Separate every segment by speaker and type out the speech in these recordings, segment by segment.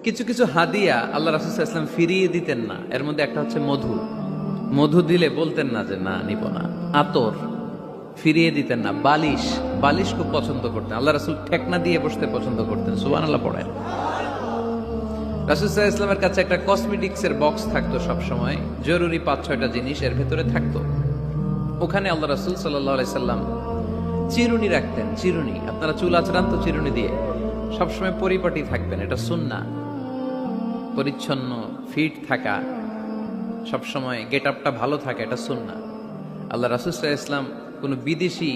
Speaker 1: কিছু কিছু হাদিয়া আল্লাহ রাসূল সাল্লাল্লাহু আলাইহি ওয়াসাল্লাম ফিরিয়ে দিতেন না। এর মধ্যে একটা হচ্ছে মধু। মধু দিলে বলতেন না যে না নিব না। আতর ফিরিয়ে দিতেন না। বালিশ, বালিশ খুব পছন্দ করতেন। আল্লাহ রাসূল ঠেকনা দিয়ে বসতে পছন্দ করতেন। সুবহানাল্লাহ পড়েন। রাসূল সাল্লাল্লাহু আলাইহি ওয়াসাল্লামের কাছে একটা কসমেটিক্স এর বক্স থাকতো সব সময়, জরুরি 5-6টা জিনিস এর ভেতরে থাকতো। ওখানে আল্লাহ রাসূল সাল্লাল্লাহু আলাইহি সাল্লাম চিরুনি রাখতেন। চিরুনি, আপনারা চুল আঁচড়ান তো চিরুনি দিয়ে, সবসময় পরিপাটি থাকবেন, এটা সুন্নাহ। পরিচ্ছন্ন ফিট থাকা, সবসময় গেট আপটা ভালো থাকে, এটা সুন্নাহ। আল্লাহ রাসূল সাল্লাল্লাহু আলাইহি ওয়াসাল্লাম কোনো বিদেশি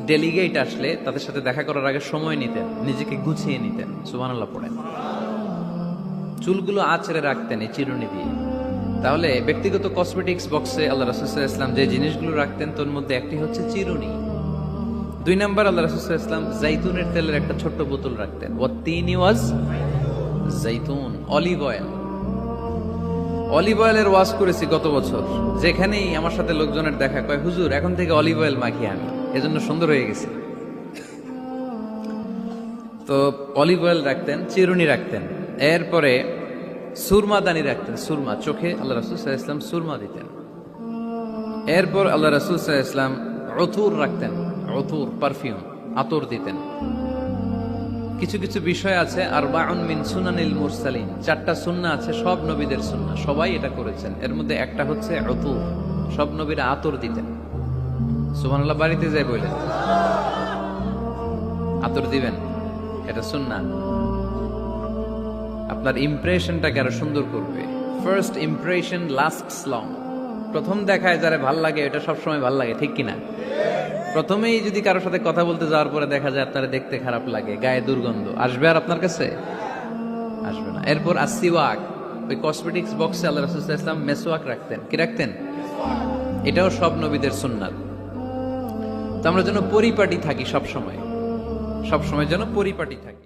Speaker 1: ডেলিগেট আসলে তাদের সাথে দেখা করার আগে সময় নিতেন, নিজেকে গুছিয়ে নিতেন। সুবহানাল্লাহ পড়েন। চুলগুলো আঁচড়ে রাখতেন এই চিরুনি দিয়ে। তাহলে ব্যক্তিগত কসমেটিক্স বক্সে আল্লাহ রাসূল সাল্লাল্লাহু আলাইহি ওয়াসাল্লাম যে জিনিসগুলো রাখতেন তার মধ্যে একটি হচ্ছে চিরুনি। 2 নাম্বার আল্লাহ রাসূল সাল্লাল্লাহু আলাইহি ওয়াসাল্লাম জাইতুনের তেলের একটা ছোট্ট বোতল রাখতেন। ওয়াত্তিনি ওয়াজ জাইতুন, অলিভ অয়েল। অলিভ অয়েলের ওয়াজ করেছি গত বছর। যেখানেই আমার সাথে লোকজনের দেখা, কয় হুজুর এখন থেকে অলিভ অয়েল মাখি আমি, এজন্য সুন্দর হয়ে গেছে। তো অলিভ অয়েল রাখতেন, চিরুনি রাখতেন। এরপরে সুরমা দানি রাখতেন। সুরমা, চোখে আল্লাহ রাসূল সাল্লাল্লাহু আলাইহি ওয়াসাল্লাম সুরমা দিতেন। এরপর আল্লাহ রাসূল সাল্লাল্লাহু আলাইহি ওয়াসাল্লাম উতুর রাখতেন। উতুর, পারফিউম, আতর দিতেন। কিছু কিছু বিষয় আছে আরবাউন মিন সুনানিল মুরসালিন, 4টা সুন্নাহ আছে, সব নবীদের সুন্নাহ, সবাই এটা করেছেন। এর মধ্যে একটা হচ্ছে উতুর, সব নবীরা আতর দিতেন। সুবহানাল্লাহ, বাড়িতে যাই বলেন আতর দিবেন, এটা সুন্নাহ। আপনার ইমপ্রেশনটাকে আরো সুন্দর করবে। First impression lasts long. প্রথম দেখায় যারা ভাল লাগে এটা সবসময় ভাল লাগে, ঠিক কিনা? প্রথমেই যদি কারোর সাথে কথা বলতে যাওয়ার পরে দেখা যায় আপনারা দেখতে খারাপ লাগে, গায়ে দুর্গন্ধ, আসবে আর আপনার কাছে? আসবে না। এরপর আসিওয়াক, ওই কসমেটিক্স বক্সে আল্লাহ রাসূল সাল্লাল্লাহু আলাইহি ওয়াসাল্লাম মেসওয়াক রাখতেন। কি রাখতেন? এটাও সব নবীদের সুন্নাত। তো আমরা যেন পরিপাটি থাকি, সব সময় যেন পরিপাটি থাকি।